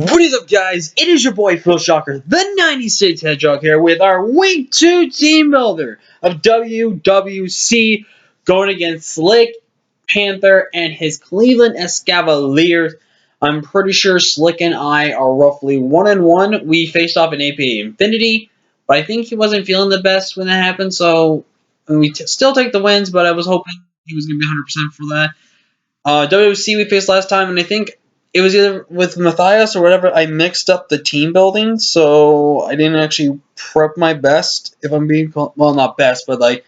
What is up, guys? It is your boy Phil Shocker, the 96 Hedgehog here with our Week 2 Team Builder of WWC going against Slick Panther and his Cleveland Cavaliers. I'm pretty sure Slick and I are roughly 1-1. We faced off in APA Infinity, but I think he wasn't feeling the best when that happened, so we still take the wins, but I was hoping he was going to be 100% for that. WWC we faced last time, and I think it was either with Matthias or whatever. I mixed up the team building, so I didn't actually prep my best. If I'm being well, not best, but like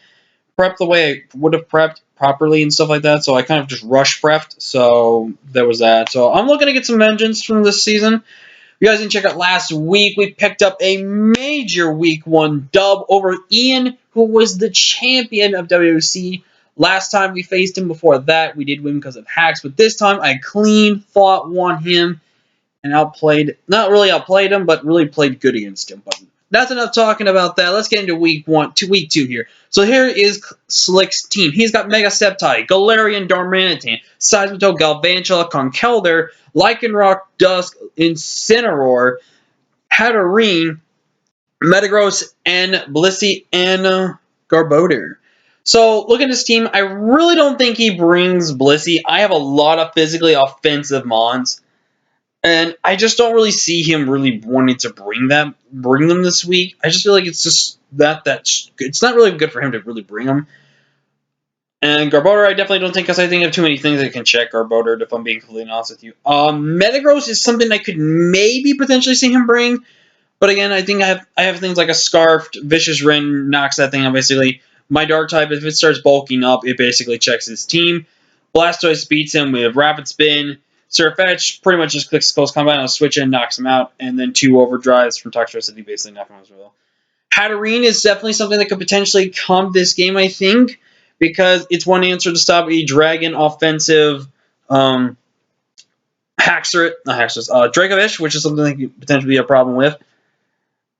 prep the way I would have prepped properly and stuff like that. So I kind of just rush prepped. So there was that. So I'm looking to get some vengeance from this season. You guys didn't check out last week. We picked up a major Week 1 dub over Ian, who was the champion of WWC. Last time we faced him, before that, we did win because of hacks. But this time, I clean fought, won him, and not really outplayed him, but really played good against him. But that's enough talking about that. Let's get into Week 2 here. So here is Slick's team. He's got Mega Septai, Galarian Darmanitan, Seismitoad, Galvantula, Conkeldurr, Lycanroc, Dusk, Incineroar, Hatterene, Metagross, and Blissey, and Garbodor. So, look at his team. I really don't think he brings Blissey. I have a lot of physically offensive Mons, and I just don't really see him really wanting to bring them this week. I just feel like it's just it's not really good for him to really bring them. And Garbodor, I definitely don't think, because I think I have too many things I can check Garbodor, if I'm being completely honest with you. Metagross is something I could maybe potentially see him bring, but again, I think I have things like a Scarfed, Vicious Ren knocks that thing out basically. My Dark type, if it starts bulking up, it basically checks his team. Blastoise beats him with Rapid Spin. Surfetch pretty much just clicks Close Combat and switch in, knocks him out, and then 2 overdrives from Toxtricity basically knock him out as well. Hatterene is definitely something that could potentially come this game, I think, because it's one answer to stop a Dragon offensive Dracovish, which is something that could potentially be a problem with.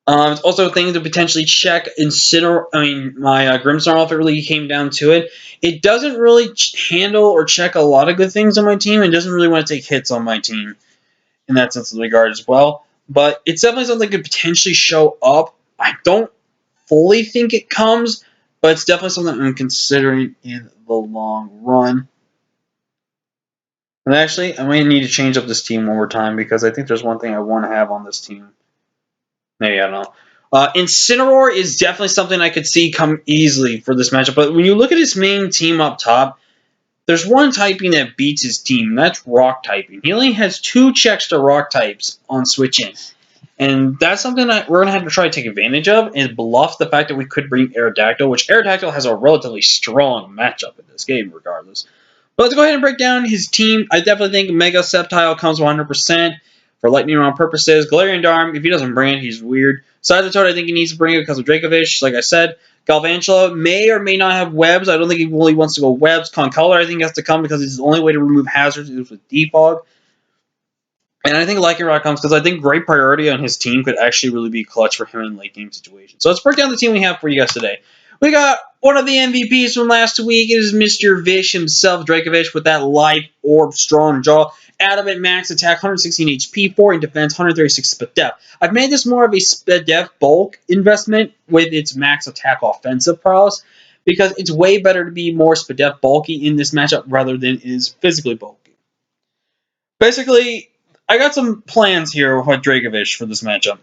It's also a thing to potentially check my Grimmsnarl if it really came down to it. It doesn't really handle or check a lot of good things on my team, and doesn't really want to take hits on my team in that sense of regard as well. But it's definitely something that could potentially show up. I don't fully think it comes, but it's definitely something I'm considering in the long run. And actually, I might need to change up this team one more time, because I think there's one thing I want to have on this team. Maybe, I don't know. Incineroar is definitely something I could see come easily for this matchup. But when you look at his main team up top, there's one typing that beats his team, and that's Rock typing. He only has 2 checks to Rock types on switch in. And that's something that we're going to have to try to take advantage of, and bluff the fact that we could bring Aerodactyl, which Aerodactyl has a relatively strong matchup in this game regardless. But let's go ahead and break down his team. I definitely think Mega Septile comes 100%. For lightning round purposes. Galarian Darm, if he doesn't bring it, he's weird. Seismitoad, I think he needs to bring it because of Dracovish, like I said. Galvantula may or may not have webs. I don't think he really wants to go webs. Conkeldurr, I think, has to come because it's the only way to remove hazards is with Defog. And I think Lycanroc comes because I think great priority on his team could actually really be clutch for him in late game situations. So let's break down the team we have for you guys today. We got one of the MVPs from last week. It is Mr. Vish himself, Dracovish, with that Life Orb Strong Jaw. Adamant max attack, 116 HP, 4 in defense, 136 Spadef. I've made this more of a Spadef bulk investment with its max attack offensive prowess, because it's way better to be more Spadef bulky in this matchup rather than is physically bulky. Basically, I got some plans here with Dracovish for this matchup.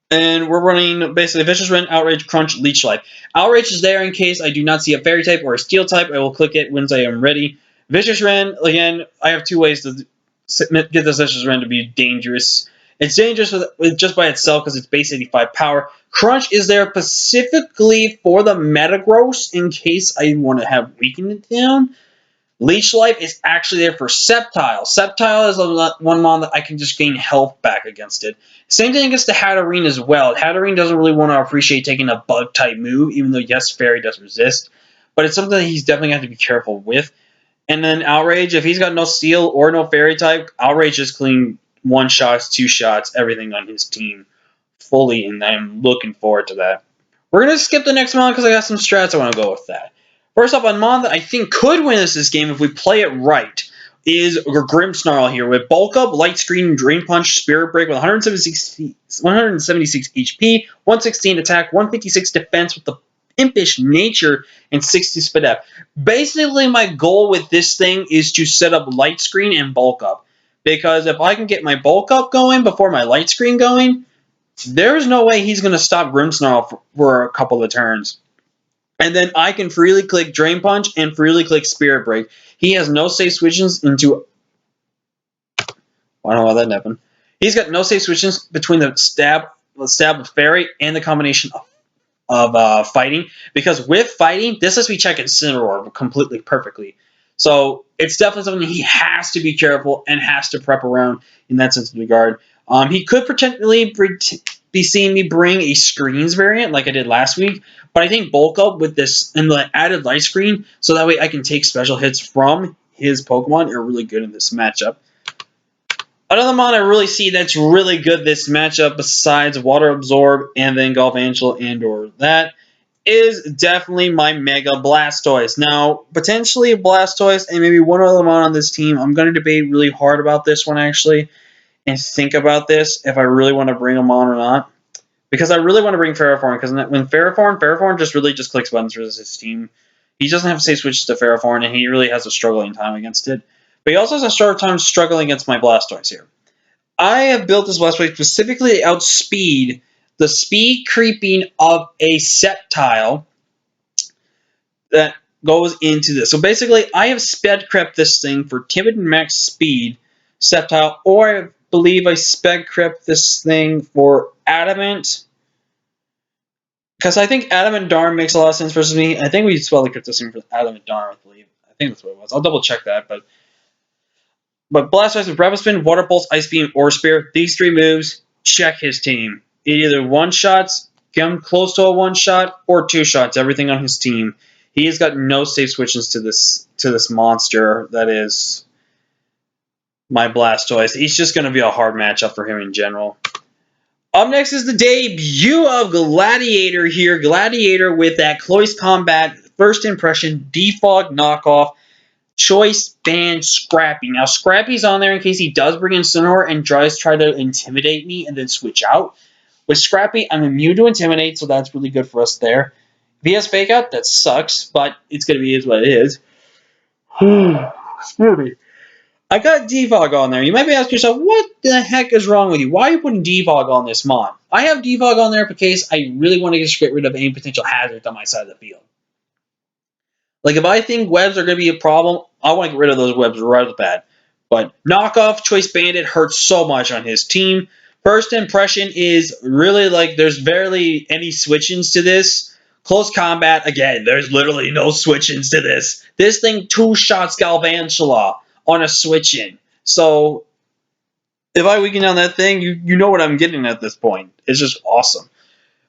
And we're running basically Vicious Ren, Outrage, Crunch, Leech Life. Outrage is there in case I do not see a Fairy type or a Steel type. I will click it once I am ready. Vicious Ren, again, I have 2 ways to get this Vicious Ren to be dangerous. It's dangerous just by itself because it's base 85 power. Crunch is there specifically for the Metagross in case I want to have weakened it down. Leech Life is actually there for Sceptile. Sceptile is one mon that I can just gain health back against it. Same thing against the Hatterene as well. Hatterene doesn't really want to appreciate taking a Bug-type move, even though, yes, Fairy does resist. But it's something that he's definitely going to have to be careful with. And then Outrage, if he's got no Steel or no Fairy type, Outrage just clean 1 shots, 2 shots, everything on his team fully, and I'm looking forward to that. We're going to skip the next mon because I got some strats I want to go with that. First up on mon that I think could win us this game if we play it right. is Grimmsnarl here with Bulk Up, Light Screen, Drain Punch, Spirit Break with 176 HP, 116 attack, 156 defense with the Impish Nature, and 60 Speed Up. Basically, my goal with this thing is to set up Light Screen and Bulk Up. Because if I can get my Bulk Up going before my Light Screen going, there's no way he's going to stop Grimmsnarl for a couple of turns. And then I can freely click Drain Punch and freely click Spirit Break. He has no safe switches into... I don't know why that happened. He's got no safe switches between the stab of Fairy and the combination of fighting. Because with fighting, this lets me check Incineroar completely perfectly. So it's definitely something he has to be careful and has to prep around in that sense of regard. He could potentially be seeing me bring a Screens variant like I did last week, but I think Bulk Up with this and the added Light Screen, so that way I can take special hits from his Pokemon, are really good in this matchup. Another mon I really see that's really good this matchup besides Water Absorb and then Galvantula and or that is definitely my Mega Blastoise. Now, potentially Blastoise and maybe one other mon on this team. I'm going to debate really hard about this one actually and think about this if I really want to bring him on or not. Because I really want to bring Ferrothorn, because when Ferrothorn just really just clicks buttons for his team. He doesn't have to say switch to Ferrothorn, and he really has a struggling time against it. But he also has a short time struggling against my Blastoise here. I have built this Blastoise specifically to outspeed the speed creeping of a Sceptile that goes into this. So basically, I have sped crept this thing for timid max speed Sceptile, or I believe I sped crept this thing for Adamant. Because I think Adamant Darm makes a lot of sense versus me. I think we spelled the crypt this thing for Adamant Darm, I believe. I think that's what it was. I'll double check that, but Blastoise with Rapid Spin, Water Pulse, Ice Beam, or Spear. These three moves, check his team. It either one-shots, come close to a one-shot, or two-shots, everything on his team. He has got no safe switches to this monster that is my Blastoise. He's just going to be a hard matchup for him in general. Up next is the debut of Gladiator here. Gladiator with that Close Combat First Impression Defog knockoff. Choice Band Scrappy. Now, Scrappy's on there in case he does bring in Incineroar and tries to try to intimidate me and then switch out. With Scrappy, I'm immune to Intimidate, so that's really good for us there. If he has Fake Out, that sucks, but it's going to be what it is. Excuse me. I got Defog on there. You might be asking yourself, what the heck is wrong with you? Why are you putting Defog on this mod? I have Defog on there because I really want to just get rid of any potential hazards on my side of the field. Like, if I think webs are going to be a problem, I want to get rid of those webs right off the bat. But Knockoff Choice Bandit hurts so much on his team. First Impression is really like there's barely any switch-ins to this. Close Combat, again, there's literally no switch-ins to this. This thing two-shots Galvantula on a switch-in. So, if I weaken down that thing, you know what I'm getting at this point. It's just awesome.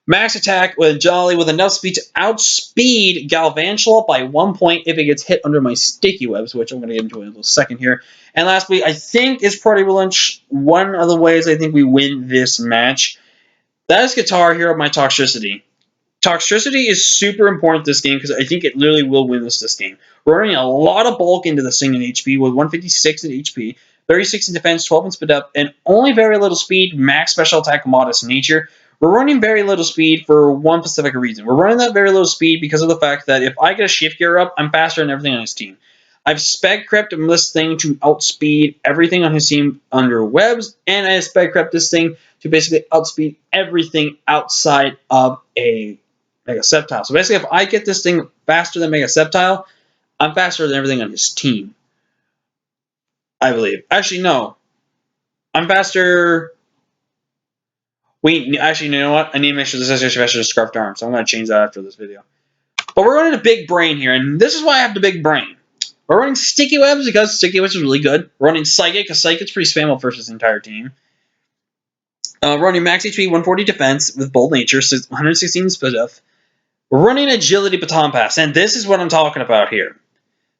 Max Attack with Jolly with enough speed to outspeed Galvantula by 1 point if it gets hit under my Sticky Webs, which I'm going to get into in a little second here. And lastly, I think is Party Lunch one of the ways I think we win this match. That is Guitar Hero, my Toxtricity. Toxtricity is super important this game because I think it literally will win us this game. We're running a lot of bulk into this thing in HP with 156 in HP, 36 in defense, 12 in speed up, and only very little speed, max special attack, modest nature. We're running very little speed for one specific reason. We're running that very little speed because of the fact that if I get a shift gear up, I'm faster than everything on his team. I've spec crept this thing to outspeed everything on his team under webs, and I spec crept this thing to basically outspeed everything outside of a Mega Sceptile. So basically, if I get this thing faster than Mega Sceptile, I'm faster than everything on his team. I believe. Actually, no. I'm faster. Wait, actually, you know what? I need to make sure this is faster than Scarfed Arm, so I'm going to change that after this video. But we're running a big brain here, and this is why I have the big brain. We're running Sticky Webs because Sticky Webs is really good. We're running Psychic because Psychic's pretty spammable versus his entire team. We're running Max HP, 140 Defense with Bold Nature, 116 Speed Up. We're running Agility Baton Pass, and this is what I'm talking about here.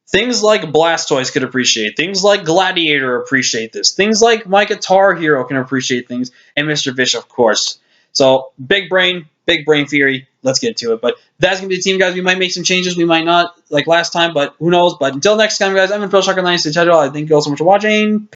Things like Blastoise could appreciate. Things like Gladiator appreciate this. Things like my Guitar Hero can appreciate things. And Mr. Fish, of course. So, big brain theory. let's get to it. But that's going to be the team, guys. We might make some changes. We might not, like last time, but who knows. But until next time, guys, I'm in Phil Shocker 96 Hedgehog. Thank you all so much for watching.